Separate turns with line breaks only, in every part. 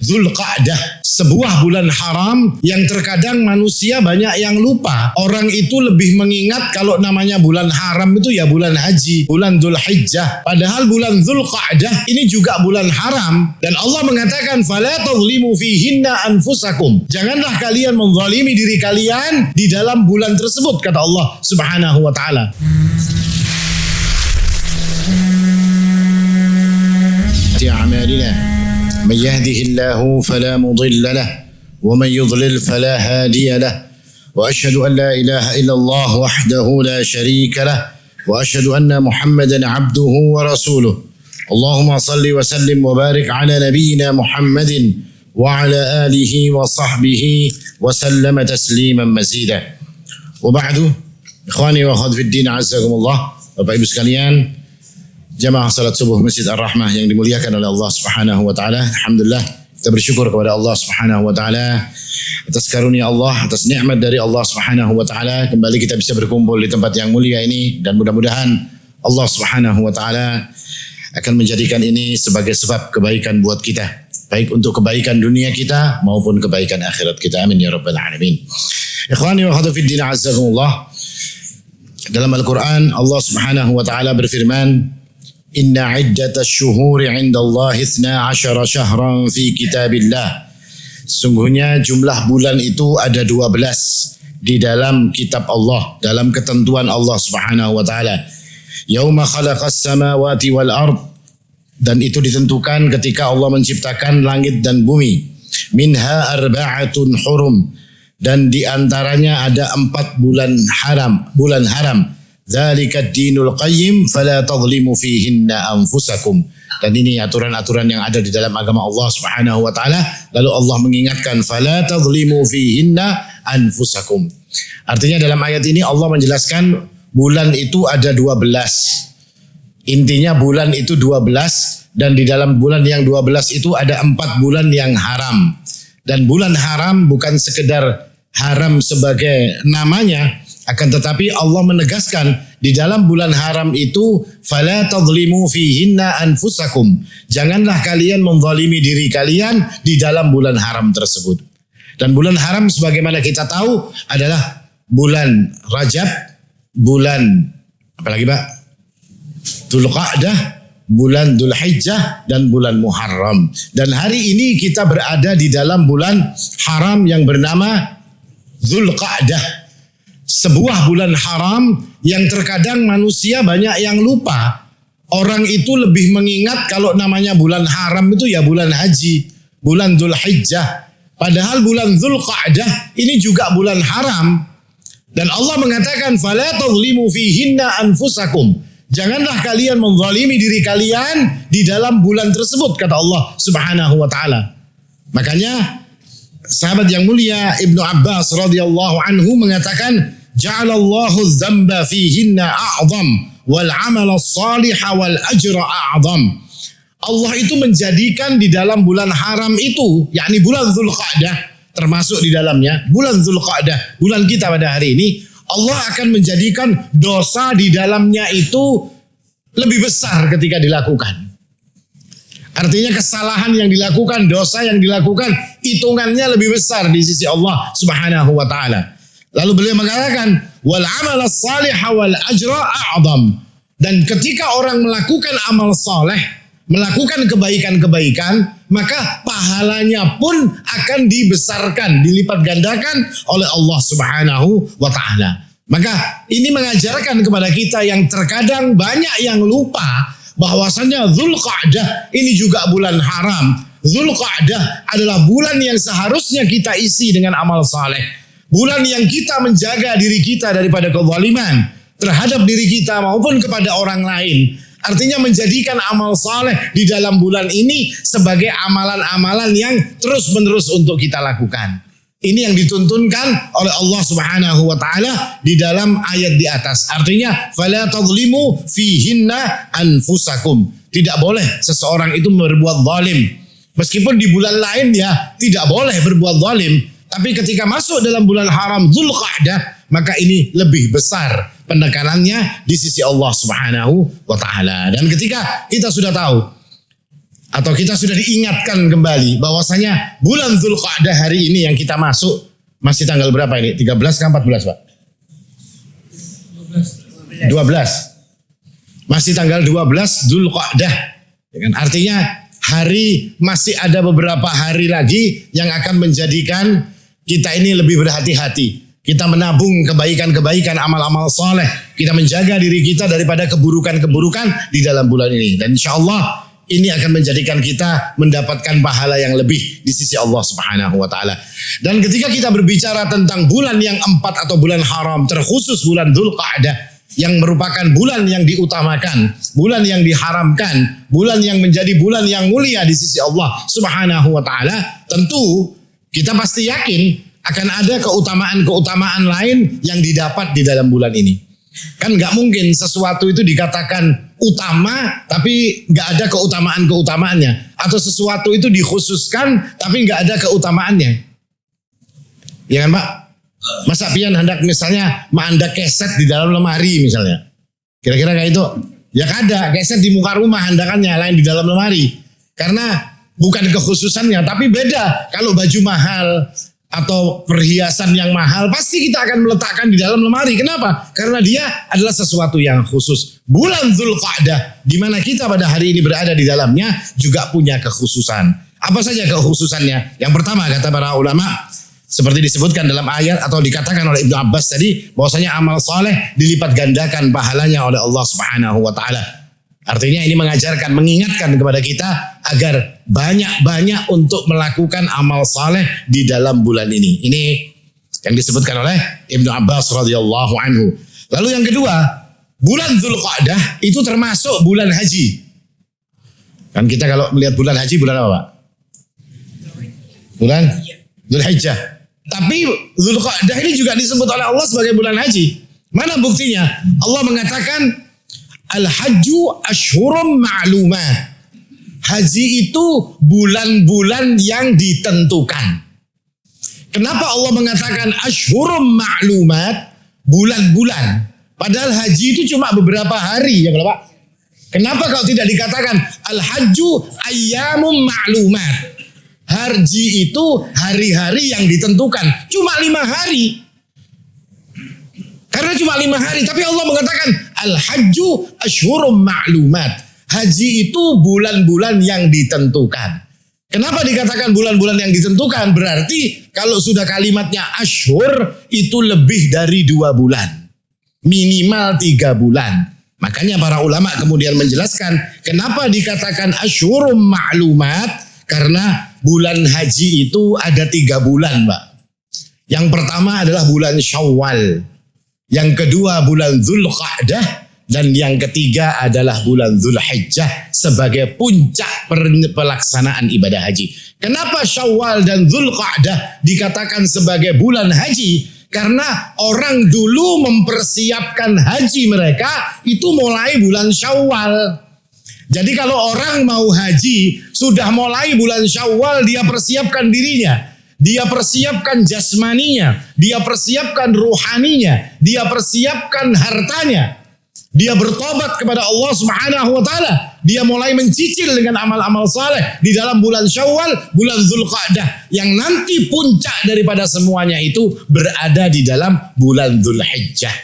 Dzulqa'dah, sebuah bulan haram yang terkadang manusia banyak yang lupa. Orang itu lebih mengingat kalau namanya bulan haram itu ya bulan haji, bulan Dzulhijjah. Padahal bulan Dzulqa'dah ini juga bulan haram. Dan Allah mengatakan, "Fala tadhlimu fihinna anfusakum." Janganlah kalian menzalimi diri kalian di dalam bulan tersebut, kata Allah Subhanahu wa taala. من يهده الله فلا مضل له ومن يضلل فلا هادي له وأشهد أن لا إله إلا الله وحده لا شريك له وأشهد أن محمدا عبده ورسوله اللهم صل وسلم وبارك على نبينا محمد وعلى آله وصحبه وسلم تسليما مزيدا وبعد إخواني وأخواتي في الدين عزكم الله. Bapak Ibu sekalian, jamaah salat subuh Masjid Ar-Rahmah yang dimuliakan oleh Allah Subhanahu wa taala. Alhamdulillah, kita bersyukur kepada Allah Subhanahu wa taala atas karunia Allah, atas nikmat dari Allah Subhanahu wa taala. Kembali kita bisa berkumpul di tempat yang mulia ini, dan mudah-mudahan Allah Subhanahu wa taala akan menjadikan ini sebagai sebab kebaikan buat kita, baik untuk kebaikan dunia kita maupun kebaikan akhirat kita. Amin ya rabbal alamin. Ikhwani wa akhwati fid din, azzakumullah. Dalam Al-Quran Allah Subhanahu wa taala berfirman, "Inna iddatash syuhuri 'indallahi 12 syahran fi kitabillah." Sungguhnya jumlah bulan itu ada 12 di dalam kitab Allah, dalam ketentuan Allah Subhanahu wa taala. Yauma khalaqas samawati wal ard, dan itu ditentukan ketika Allah menciptakan langit dan bumi. Minha arba'atun hurum, dan di antaranya ada 4 bulan haram. Dzalika ad-dinul qayyim fala tadhlimu fihinna anfusakum. Dan ini aturan-aturan yang ada di dalam agama Allah Subhanahu wa taala. Lalu Allah mengingatkan fala tadhlimu fihinna anfusakum. Artinya dalam ayat ini Allah menjelaskan bulan itu ada 12. Intinya bulan itu 12, dan di dalam bulan yang 12 itu ada 4 bulan yang haram. Dan bulan haram bukan sekedar haram sebagai namanya, akan tetapi Allah menegaskan di dalam bulan haram itu fala tadhlimu fihinna anfusakum. Janganlah kalian menzalimi diri kalian di dalam bulan haram tersebut. Dan bulan haram sebagaimana kita tahu adalah bulan Rajab, bulan apalagi Pak? Dzulqa'dah, bulan Dzulhijjah, dan bulan Muharram. Dan hari ini kita berada di dalam bulan haram yang bernama Dzulqa'dah. Sebuah bulan haram yang terkadang manusia banyak yang lupa. Orang itu lebih mengingat kalau namanya bulan haram itu ya bulan haji, bulan Dzulhijjah. Padahal bulan Dzulqa'dah ini juga bulan haram. Dan Allah mengatakan fala tadhlimu fihinna anfusakum. Janganlah kalian menzalimi diri kalian di dalam bulan tersebut, kata Allah Subhanahu wa taala. Makanya sahabat yang mulia Ibnu Abbas radhiyallahu anhu mengatakan, "Ja'alallahu dzamba fihinna a'zam wal 'amal as-salih wal ajra a'zam." Allah itu menjadikan di dalam bulan haram itu, yakni bulan Dzulqa'dah, termasuk di dalamnya bulan Dzulqa'dah, bulan kita pada hari ini, Allah akan menjadikan dosa di dalamnya itu lebih besar ketika dilakukan. Artinya kesalahan yang dilakukan, dosa yang dilakukan, hitungannya lebih besar di sisi Allah Subhanahu wa taala. Lalu beliau mengatakan, "Wal 'amal as-salih wal ajra a'zam." Dan ketika orang melakukan amal saleh, melakukan kebaikan-kebaikan, maka pahalanya pun akan dibesarkan, dilipat gandakan oleh Allah Subhanahu wa taala. Maka ini mengajarkan kepada kita yang terkadang banyak yang lupa bahwasanya Dzulqa'dah ini juga bulan haram. Dzulqa'dah adalah bulan yang seharusnya kita isi dengan amal saleh. Bulan yang kita menjaga diri kita daripada kezaliman terhadap diri kita maupun kepada orang lain. Artinya menjadikan amal saleh di dalam bulan ini sebagai amalan-amalan yang terus-menerus untuk kita lakukan. Ini yang dituntunkan oleh Allah Subhanahu wa taala di dalam ayat di atas. Artinya fala tadhlimu fihinna anfusakum. Tidak boleh seseorang itu berbuat zalim. Meskipun di bulan lain ya tidak boleh berbuat zalim, tapi ketika masuk dalam bulan haram Dzulqa'dah, maka ini lebih besar penekanannya di sisi Allah Subhanahu wa taala. Dan ketika kita sudah tahu atau kita sudah diingatkan kembali bahwasanya bulan Dzulqa'dah hari ini yang kita masuk masih tanggal berapa ini? 13 ke 14 Pak? 12. Masih tanggal 12 Dzulqa'dah. Artinya masih ada beberapa hari lagi yang akan menjadikan kita ini lebih berhati-hati. Kita menabung kebaikan-kebaikan, amal-amal soleh. Kita menjaga diri kita daripada keburukan-keburukan di dalam bulan ini. Dan insya Allah ini akan menjadikan kita mendapatkan pahala yang lebih di sisi Allah Subhanahu wa taala. Dan ketika kita berbicara tentang bulan yang 4 atau bulan haram, terkhusus bulan Dzulqa'dah yang merupakan bulan yang diutamakan, bulan yang diharamkan, bulan yang menjadi bulan yang mulia di sisi Allah Subhanahu wa taala, tentu kita pasti yakin akan ada keutamaan-keutamaan lain yang didapat di dalam bulan ini. Kan nggak mungkin sesuatu itu dikatakan utama tapi nggak ada keutamaan-keutamaannya, atau sesuatu itu dikhususkan tapi nggak ada keutamaannya. Ya kan Pak? Masa pian hendak misalnya anda keset di dalam lemari misalnya, kira-kira kayak itu? Ya ada keset di muka rumah hendakannya lain di dalam lemari, karena bukan kekhususannya, tapi beda kalau baju mahal atau perhiasan yang mahal pasti kita akan meletakkan di dalam lemari. Kenapa? Karena dia adalah sesuatu yang khusus. Bulan Dzulqa'dah di mana kita pada hari ini berada di dalamnya juga punya kekhususan. Apa saja kekhususannya? Yang pertama kata para ulama, seperti disebutkan dalam ayat atau dikatakan oleh Ibnu Abbas tadi, bahwasanya amal soleh dilipat gandakan pahalanya oleh Allah Subhanahu wa taala. Artinya ini mengajarkan, mengingatkan kepada kita agar banyak-banyak untuk melakukan amal saleh di dalam bulan ini. Ini yang disebutkan oleh Ibnu Abbas radhiyallahu anhu. Lalu yang kedua, bulan Dzulqa'dah itu termasuk bulan haji. Kan kita kalau melihat bulan haji bulan apa Pak? Bulan Dzulhijjah. Tapi Dzulqa'dah ini juga disebut oleh Allah sebagai bulan haji. Mana buktinya? Allah mengatakan Al-Hajju Ashhurum Ma'lumat. Haji itu bulan-bulan yang ditentukan. Kenapa Allah mengatakan Ashhurum Ma'lumat? Bulan-bulan. Padahal haji itu cuma beberapa hari, ya Pak. Kenapa kalau tidak dikatakan Al-Hajju Ayyamum Ma'lumat? Haji itu hari-hari yang ditentukan. Cuma 5 hari. Karena cuma 5 hari. Tapi Allah mengatakan Al-Hajju Ashhurum Ma'lumat. Haji itu bulan-bulan yang ditentukan. Kenapa dikatakan bulan-bulan yang ditentukan? Berarti kalau sudah kalimatnya ashhur itu lebih dari 2 bulan. Minimal 3 bulan. Makanya para ulama kemudian menjelaskan kenapa dikatakan ashhurum ma'lumat. Karena bulan haji itu ada 3 bulan Pak. Yang pertama adalah bulan Syawal. Yang kedua bulan Dzulqa'dah. Dan yang ketiga adalah bulan Dzulhijjah sebagai puncak pelaksanaan ibadah haji. Kenapa Syawal dan Dzulqa'dah dikatakan sebagai bulan haji? Karena orang dulu mempersiapkan haji mereka itu mulai bulan Syawal. Jadi kalau orang mau haji sudah mulai bulan Syawal dia persiapkan dirinya. Dia persiapkan jasmaninya, dia persiapkan ruhaninya, dia persiapkan hartanya. Dia bertobat kepada Allah Subhanahu wa taala. Dia mulai mencicil dengan amal-amal saleh di dalam bulan Syawal, bulan Dzulqa'dah yang nanti puncak daripada semuanya itu berada di dalam bulan Dzulhijjah.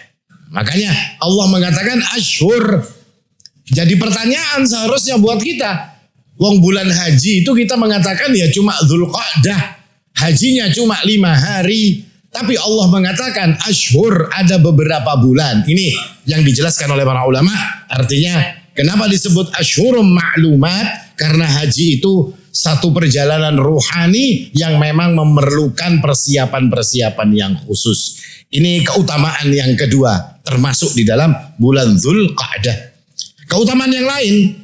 Makanya Allah mengatakan ashhur. Jadi pertanyaan seharusnya buat kita, wong bulan haji itu kita mengatakan ya cuma Dzulqa'dah. Hajinya cuma 5 hari. Tapi Allah mengatakan ashhur, ada beberapa bulan. Ini yang dijelaskan oleh para ulama. Artinya kenapa disebut ashhurum ma'lumat? Karena haji itu satu perjalanan ruhani yang memang memerlukan persiapan-persiapan yang khusus. Ini keutamaan yang kedua termasuk di dalam bulan Dzulqa'dah. Keutamaan yang lain,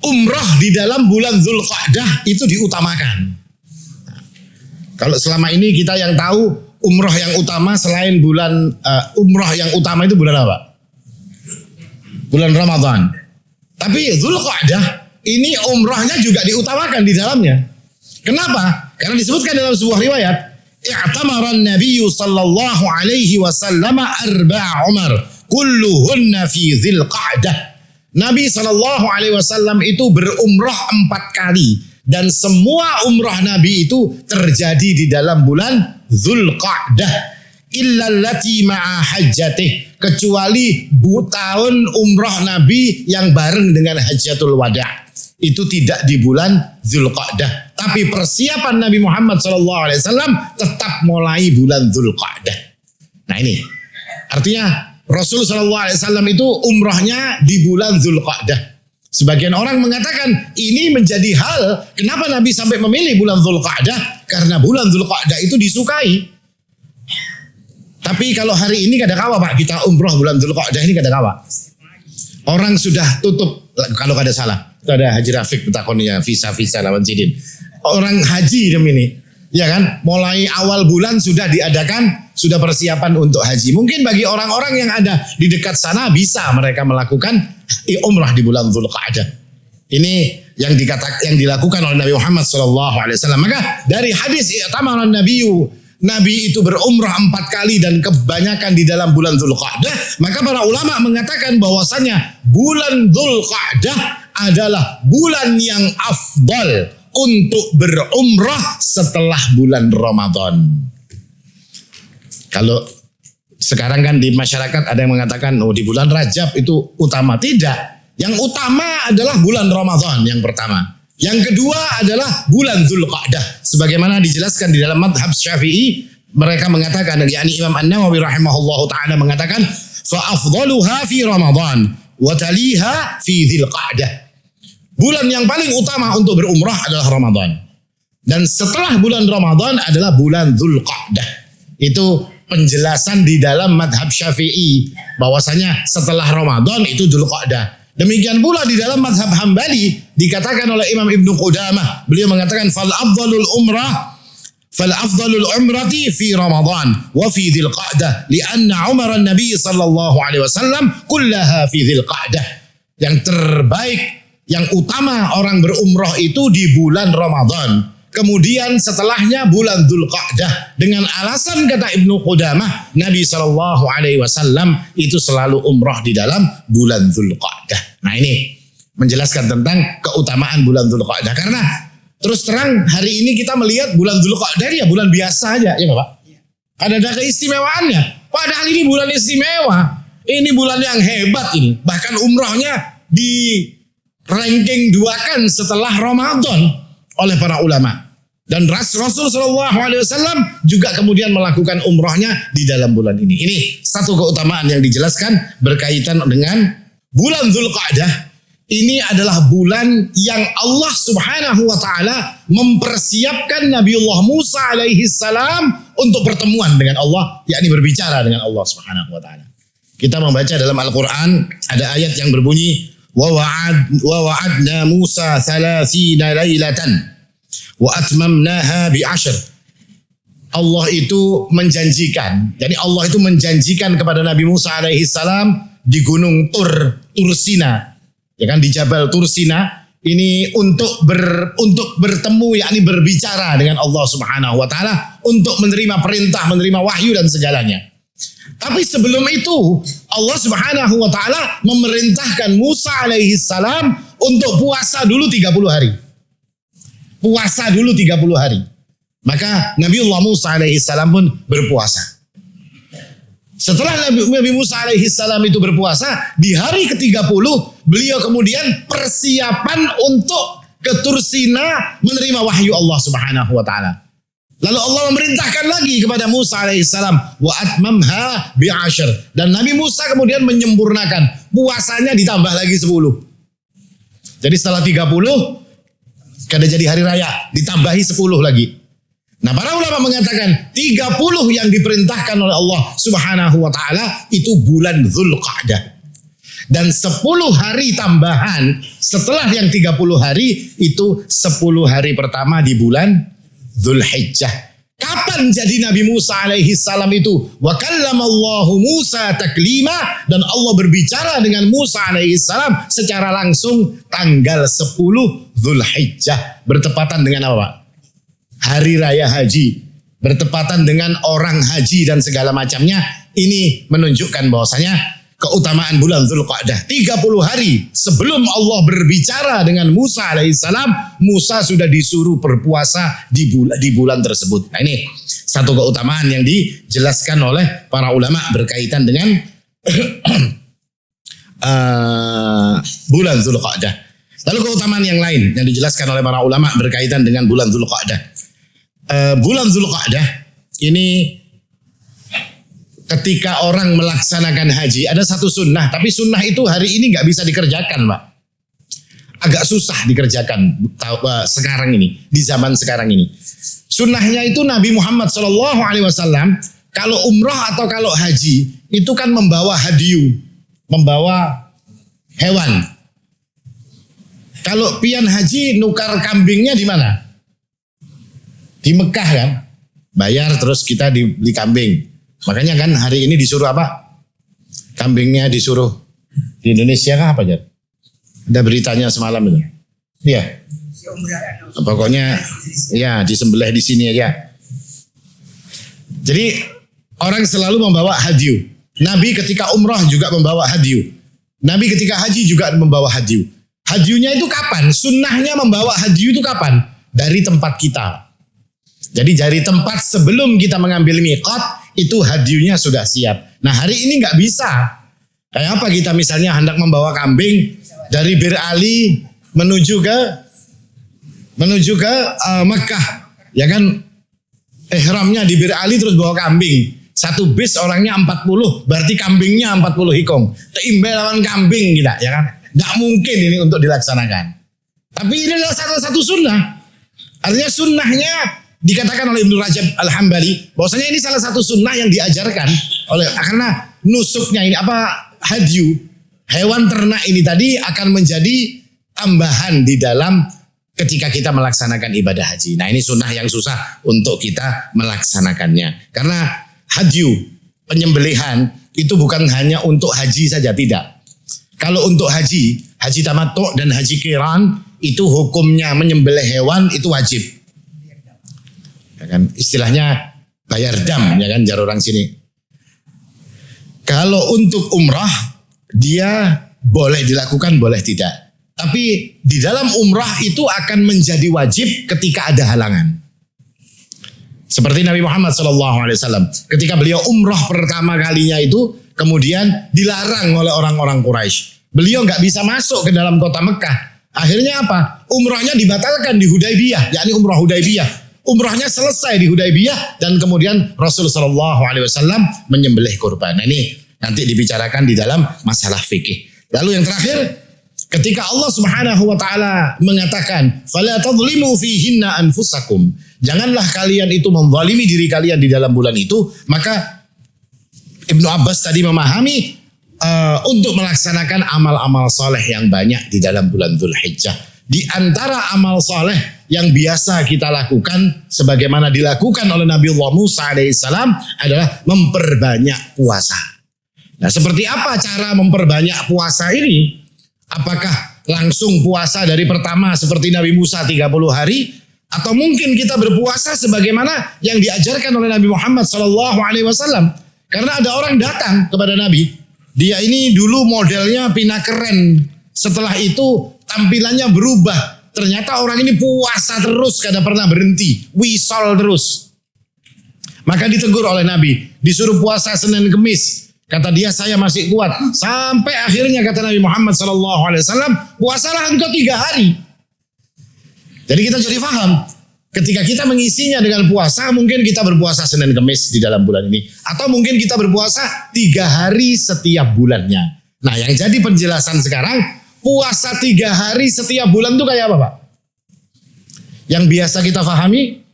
umrah di dalam bulan Dzulqa'dah itu diutamakan. Kalau selama ini kita yang tahu umrah yang utama selain bulan umrah yang utama itu bulan apa? Bulan Ramadan. Tapi Dzulqa'dah ini umrahnya juga diutamakan di dalamnya. Kenapa? Karena disebutkan dalam sebuah riwayat, i'tamara an-nabiy sallallahu alaihi wasallam 4 umar kulluhunna fi Dzulqa'dah. Nabi SAW itu berumrah 4 kali. Dan semua umrah Nabi itu terjadi di dalam bulan Dzulqa'dah. Illallati ma'a hajjatih. Kecuali tahun umrah Nabi yang bareng dengan Hajjatul Wada'. Itu tidak di bulan Dzulqa'dah. Tapi persiapan Nabi Muhammad SAW tetap mulai bulan Dzulqa'dah. Nah ini. Artinya Rasul SAW itu umrahnya di bulan Dzulqa'dah. Sebagian orang mengatakan ini menjadi hal kenapa Nabi sampai memilih bulan Dzulqa'dah, karena bulan Dzulqa'dah itu disukai. Tapi kalau hari ini kada kawa Pak, kita umrah bulan Dzulqa'dah ini kada kawa. Orang sudah tutup, kalau kada salah. Itu ada Haji Rafiq petakoninya visa lawan sidin. Orang haji demi ini. Ya kan, mulai awal bulan sudah diadakan, sudah persiapan untuk haji. Mungkin bagi orang-orang yang ada di dekat sana bisa mereka melakukan umrah di bulan Dzulqa'dah. Ini yang dilakukan oleh Nabi Muhammad SAW. Maka dari hadis i'tamaran Nabi itu berumrah 4 kali dan kebanyakan di dalam bulan Dzulqa'dah. Maka para ulama mengatakan bahwasanya bulan Dzulqa'dah adalah bulan yang afdal untuk berumrah setelah bulan Ramadan. Kalau sekarang kan di masyarakat ada yang mengatakan di bulan Rajab itu utama. Tidak. Yang utama adalah bulan Ramadan yang pertama. Yang kedua adalah bulan Dzulqa'dah. Sebagaimana dijelaskan di dalam madhab Syafi'i, mereka mengatakan, yakni Imam An-Nawawi rahimahullahu ta'ala mengatakan, fa afdaluha fi Ramadan wa taliha fi Dzulqa'dah. Bulan yang paling utama untuk berumrah adalah Ramadan. Dan setelah bulan Ramadan adalah bulan Dzulqa'dah. Itu penjelasan di dalam madhab Syafi'i. Bahwasanya setelah Ramadan itu Dzulqa'dah. Demikian pula di dalam madhab Hambali dikatakan oleh Imam Ibnu Qudamah. Beliau mengatakan fal afdalul umrati fi Ramadan wa fi Dzulqa'dah lianna umar Nabi sallallahu alaihi wasallam kullaha fi Dzulqa'dah. Yang terbaik, yang utama orang berumrah itu di bulan Ramadan. Kemudian setelahnya bulan Dzulqa'dah. Dengan alasan kata Ibnu Qudamah, Nabi SAW itu selalu umrah di dalam bulan Dzulqa'dah. Nah ini menjelaskan tentang keutamaan bulan Dzulqa'dah. Karena terus terang hari ini kita melihat bulan Dzulqa'dah ya bulan biasa aja, ya Bapak. Ada keistimewaannya. Padahal ini bulan istimewa. Ini bulan yang hebat ini. Bahkan umrahnya di ranking 2 setelah Ramadan oleh para ulama. Dan Rasul SAW juga kemudian melakukan umrahnya di dalam bulan ini. Ini satu keutamaan yang dijelaskan berkaitan dengan bulan Dzulqa'dah. Ini adalah bulan yang Allah Subhanahu wa taala mempersiapkan Nabiullah Musa alaihi salam untuk pertemuan dengan Allah, yakni berbicara dengan Allah Subhanahu wa taala. Kita membaca dalam Al-Qur'an ada ayat yang berbunyi wa wa'adna Musa 30 lailatan wa atmamnaha bi 10. Allah itu menjanjikan. Jadi Allah itu menjanjikan kepada Nabi Musa alaihi salam di gunung Tur Sina. Ya kan, di Jabal Tur Sina ini untuk bertemu, yakni berbicara dengan Allah Subhanahu wa taala untuk menerima perintah, menerima wahyu dan segalanya. Tapi sebelum itu Allah Subhanahu wa taala memerintahkan Musa alaihi salam untuk puasa dulu 30 hari. Puasa dulu 30 hari. Maka Nabiullah Musa alaihi salam pun berpuasa. Setelah Nabi Musa alaihi salam itu berpuasa, di hari ke-30 beliau kemudian persiapan untuk ke Tur Sina menerima wahyu Allah Subhanahu wa taala. Lalu Allah memerintahkan lagi kepada Musa alaihi salam wa atmamha bi 10. Dan Nabi Musa kemudian menyempurnakan puasanya, ditambah lagi 10. Jadi setelah 30 kada jadi hari raya, ditambahi 10 lagi. Nah, para ulama mengatakan 30 yang diperintahkan oleh Allah Subhanahu wa taala itu bulan Dzulqa'dah. Dan 10 hari tambahan setelah yang 30 hari itu 10 hari pertama di bulan Dzulhijjah. Kapan jadi Nabi Musa alaihi salam itu? Wa kallamallahu Musa taklima, dan Allah berbicara dengan Musa alaihi salam secara langsung tanggal 10 Dzulhijjah. Bertepatan dengan apa, Pak? Hari Raya Haji. Bertepatan dengan orang haji dan segala macamnya. Ini menunjukkan bahwasanya keutamaan bulan Dzulqa'dah. 30 hari sebelum Allah berbicara dengan Musa alaihissalam, Musa sudah disuruh berpuasa di bulan tersebut. Nah ini satu keutamaan yang dijelaskan oleh para ulama berkaitan dengan bulan Dzulqa'dah. Lalu keutamaan yang lain yang dijelaskan oleh para ulama berkaitan dengan bulan Dzulqa'dah. Bulan Dzulqa'dah ini ketika orang melaksanakan haji ada satu sunnah, tapi sunnah itu hari ini nggak bisa dikerjakan, Pak. Agak susah dikerjakan sekarang ini, di zaman sekarang ini. Sunnahnya itu Nabi Muhammad SAW kalau umrah atau kalau haji itu kan membawa hadiyu, membawa hewan. Kalau pian haji nukar kambingnya di mana? Di Mekah kan, bayar terus kita dibeli kambing. Makanya kan hari ini disuruh apa? Kambingnya disuruh di Indonesia kah apa Jar? Ada beritanya semalam itu. Iya. Pokoknya ya disembelih di sini aja. Jadi orang selalu membawa hadiyu. Nabi ketika umrah juga membawa hadiyu. Nabi ketika haji juga membawa hadiyu. Hadiyunya itu kapan? Sunnahnya membawa hadiyu itu kapan? Dari tempat kita. Jadi dari tempat sebelum kita mengambil miqat itu hadiyunya sudah siap. Nah hari ini nggak bisa. Kayak apa kita misalnya hendak membawa kambing dari Bir Ali menuju ke Mekah, ya kan? Ihramnya di Bir Ali terus bawa kambing. Satu bis orangnya 40, berarti kambingnya 40 hikong. Teimbel lawan kambing kita, ya kan? Nggak mungkin ini untuk dilaksanakan. Tapi ini adalah satu sunnah. Artinya sunnahnya dikatakan oleh Ibnu Rajab Al-Hambali bahwasanya ini salah satu sunnah yang diajarkan oleh, karena nusuknya ini hadyu, hewan ternak ini tadi akan menjadi tambahan di dalam ketika kita melaksanakan ibadah haji. Nah ini sunnah yang susah untuk kita melaksanakannya. Karena hadyu, penyembelihan itu bukan hanya untuk haji saja, tidak. Kalau untuk haji tamattu dan haji qiran itu hukumnya menyembelih hewan itu wajib. Ya kan, istilahnya bayar dam, ya kan, jar orang sini. Kalau untuk umrah dia boleh dilakukan, boleh tidak. Tapi di dalam umrah itu akan menjadi wajib ketika ada halangan. Seperti Nabi Muhammad SAW ketika beliau umrah pertama kalinya itu kemudian dilarang oleh orang-orang Quraisy. Beliau nggak bisa masuk ke dalam kota Mekah. Akhirnya apa? Umrahnya dibatalkan di Hudaybiyah, yakni umrah Hudaybiyah. Umrahnya selesai di Hudaybiyah dan kemudian Rasul SAW menyembelih kurban. Nah, ini nanti dibicarakan di dalam masalah fikih. Lalu yang terakhir, ketika Allah Subhanahu wa taala mengatakan, "Fala tadhlimu fihinna anfusakum." Janganlah kalian itu menzalimi diri kalian di dalam bulan itu, maka Ibnu Abbas tadi memahami untuk melaksanakan amal-amal soleh yang banyak di dalam bulan Dzulhijjah. Di antara amal soleh yang biasa kita lakukan sebagaimana dilakukan oleh Nabi Allah Musa alaihissalam adalah memperbanyak puasa. Nah, seperti apa cara memperbanyak puasa ini? Apakah langsung puasa dari pertama seperti Nabi Musa 30 hari? Atau mungkin kita berpuasa sebagaimana yang diajarkan oleh Nabi Muhammad SAW? Karena ada orang datang kepada Nabi. Dia ini dulu modelnya pina keren. Setelah itu tampilannya berubah. Ternyata orang ini puasa terus, kada pernah berhenti. Wisol terus. Maka ditegur oleh Nabi. Disuruh puasa Senin Kemis. Kata dia, saya masih kuat. Sampai akhirnya kata Nabi Muhammad SAW, puasalah engkau 3 hari. Jadi kita jadi paham. Ketika kita mengisinya dengan puasa, mungkin kita berpuasa Senin Kemis di dalam bulan ini. Atau mungkin kita berpuasa 3 hari setiap bulannya. Nah, yang jadi penjelasan sekarang, puasa 3 hari setiap bulan itu kayak apa, Pak? Yang biasa kita pahami,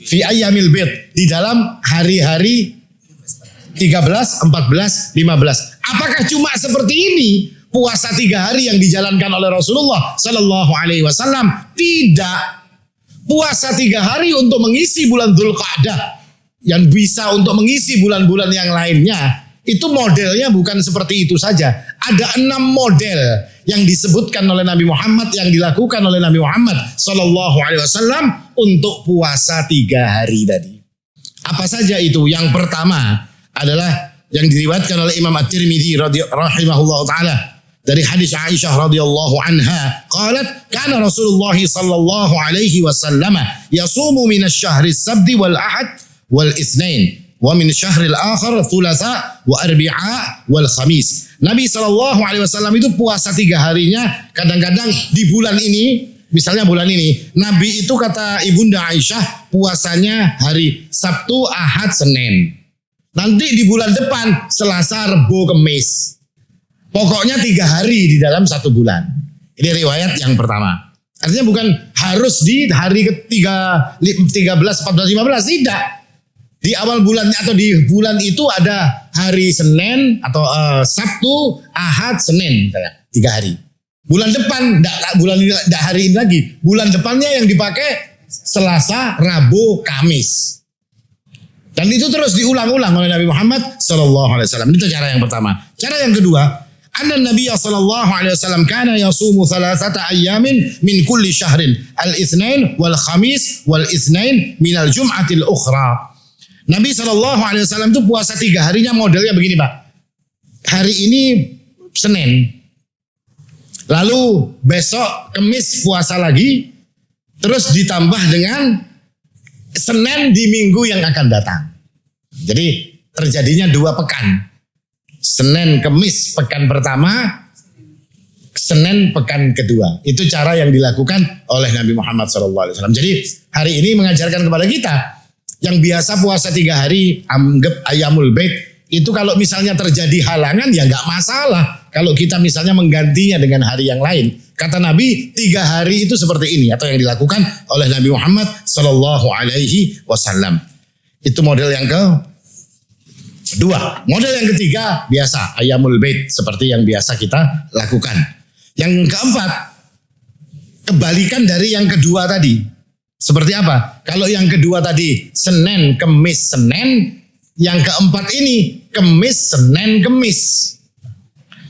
fi ayyamil bid, di dalam hari-hari 13, 14, 15. Apakah cuma seperti ini puasa 3 hari yang dijalankan oleh Rasulullah Sallallahu Alaihi Wasallam? Tidak. Puasa 3 hari untuk mengisi bulan Dzulqa'dah, yang bisa untuk mengisi bulan-bulan yang lainnya. Itu modelnya bukan seperti itu saja. Ada 6 model yang disebutkan oleh Nabi Muhammad, yang dilakukan oleh Nabi Muhammad Sallallahu Alaihi Wasallam untuk puasa 3 hari tadi. Apa saja itu? Yang pertama adalah yang diriwayatkan oleh Imam At-Tirmidzi rahimahullah taala dari hadis Aisyah radhiyallahu anha qalat kana Rasulullah sallallahu alaihi wasallam yasumu min asy-syahri as-sabti wal ahad wal itsnain wa min asy-syahril akhar thulatsa wa arbi'a wal khamis. Nabi sallallahu alaihi wasallam itu puasa 3 harinya, kadang-kadang di bulan ini, misalnya bulan ini, Nabi itu kata Ibunda Aisyah puasanya hari Sabtu, Ahad, Senin. Nanti di bulan depan Selasa, Rebo, Kamis. Pokoknya 3 hari di dalam 1 bulan. Ini riwayat yang pertama. Artinya bukan harus di hari ketiga 13, 14, 15. Tidak. Di awal bulannya atau di bulan itu ada hari Senin atau Sabtu, Ahad, Senin. 3 hari. Bulan depan, enggak hari ini lagi. Bulan depannya yang dipakai Selasa, Rabu, Kamis. Dan itu terus diulang-ulang oleh Nabi Muhammad SAW. Itu cara yang pertama. Cara yang kedua, anna Nabi sallallahu alaihi wasallam kana yasumu 3 ayyamin min kulli syahrin al-itsnain wal khamis wal itsnain min al-jum'atil ukhra. Nabi sallallahu alaihi wasallam itu puasa 3 harinya modelnya begini, Pak. Hari ini Senin. Lalu besok Kamis puasa lagi, terus ditambah dengan Senin di minggu yang akan datang. Jadi terjadinya 2 pekan. Senin, Kamis pekan pertama, Senin pekan kedua. Itu cara yang dilakukan oleh Nabi Muhammad SAW. Jadi hari ini mengajarkan kepada kita yang biasa puasa 3 hari, anggap Ayyamul Bait. Itu kalau misalnya terjadi halangan ya nggak masalah. Kalau kita misalnya menggantinya dengan hari yang lain. Kata Nabi 3 hari itu seperti ini. Atau yang dilakukan oleh Nabi Muhammad SAW. Itu model yang kedua. Model yang ketiga biasa Ayyamul Bait seperti yang biasa kita lakukan. Yang keempat, kebalikan dari yang kedua tadi. Seperti apa? Kalau yang kedua tadi Senin, Kemis, Senin, yang keempat ini Kemis, Senin, Kemis.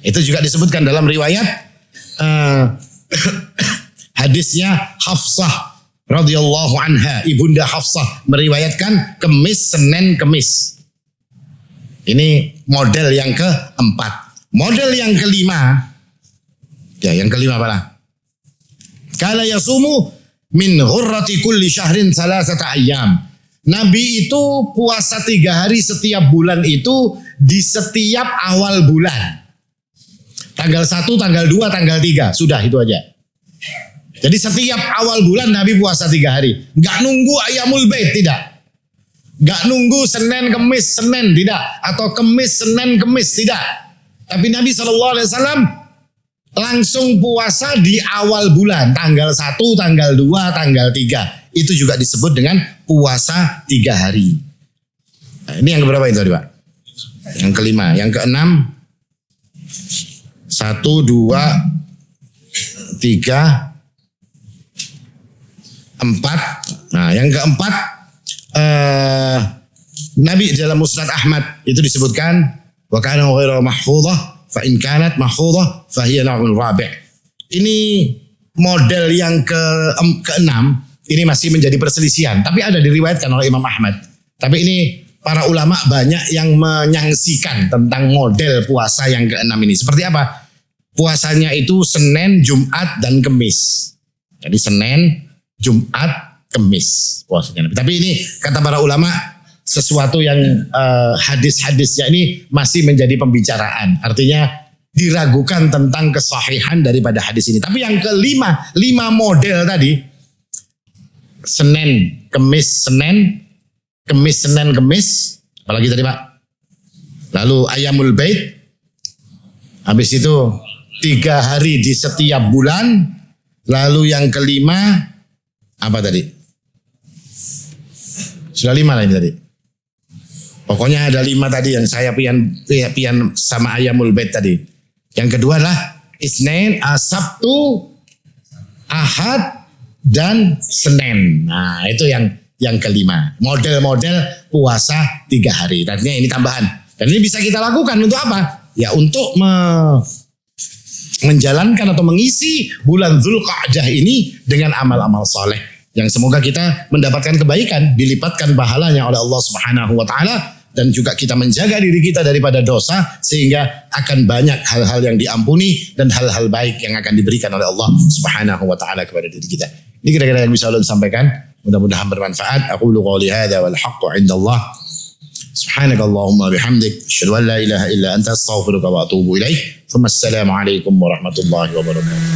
Itu juga disebutkan dalam riwayat hadisnya Hafsah radhiyallahu anha, Ibunda Hafsah meriwayatkan Kemis, Senin, Kemis. Ini model yang keempat. Model yang kelima. Ya, yang kelima apa? Kala yasumu min ghurrati kulli syahrin 3 ayyam. Nabi itu puasa 3 hari setiap bulan itu di setiap awal bulan. Tanggal 1, tanggal 2, tanggal 3. Sudah itu aja. Jadi setiap awal bulan Nabi puasa 3 hari. Enggak nunggu Ayyamul Bait, tidak. Gak nunggu Senin, Kemis, Senin, tidak. Atau Kemis, Senin, Kemis, tidak. Tapi Nabi SAW langsung puasa di awal bulan. Tanggal 1, tanggal 2, tanggal 3. Itu juga disebut dengan puasa 3 hari. Nah, ini yang keberapa itu tadi, Pak? Yang kelima. Yang keenam. 1, 2, 3, 4. Nah, yang keempat. Nabi dalam Musnad Ahmad itu disebutkan wa kana ghairu mahfudhah fa in kanat mahfudhah fa hiya naw'un rabi'. Ini model yang keenam, ini masih menjadi perselisihan, tapi ada diriwayatkan oleh Imam Ahmad. Tapi ini para ulama banyak yang menyaksikan tentang model puasa yang keenam ini. Seperti apa? Puasanya itu Senin, Jumat dan Kemis. Jadi Senin, Jumat, Kemis puasanya. Tapi ini kata para ulama sesuatu yang hadis-hadisnya ini masih menjadi pembicaraan. Artinya diragukan tentang kesahihan daripada hadis ini. Tapi yang kelima, 5 model tadi, Senin, Kemis, Senin, Kemis, Senin, Kemis. Apalagi tadi, Pak? Lalu Ayyamul Bait. Habis itu 3 hari di setiap bulan. Lalu yang kelima apa tadi? Sudah 5 lah ini tadi. Pokoknya ada 5 tadi yang saya pian sama Ayyamul Bait tadi. Yang kedua adalah Isnin, Sabtu, Ahad, dan Senin. Nah itu yang kelima. Model-model puasa 3 hari. Artinya ini tambahan. Dan ini bisa kita lakukan untuk apa? Ya untuk menjalankan atau mengisi bulan Dzulqa'dah ini dengan amal-amal saleh. Yang semoga kita mendapatkan kebaikan, dilipatkan pahalanya oleh Allah Subhanahu wa taala dan juga kita menjaga diri kita daripada dosa sehingga akan banyak hal-hal yang diampuni dan hal-hal baik yang akan diberikan oleh Allah Subhanahu wa taala kepada diri kita. Ini kira-kira yang bisa ulun sampaikan. Mudah-mudahan bermanfaat. Aqulu qouli hadza wal haqqu 'indallah. Subhanakallahumma bihamdik asyhadu an la ilaha illa anta astaghfiruka wa atubu ilaik. Assalamu alaikum warahmatullahi wabarakatuh.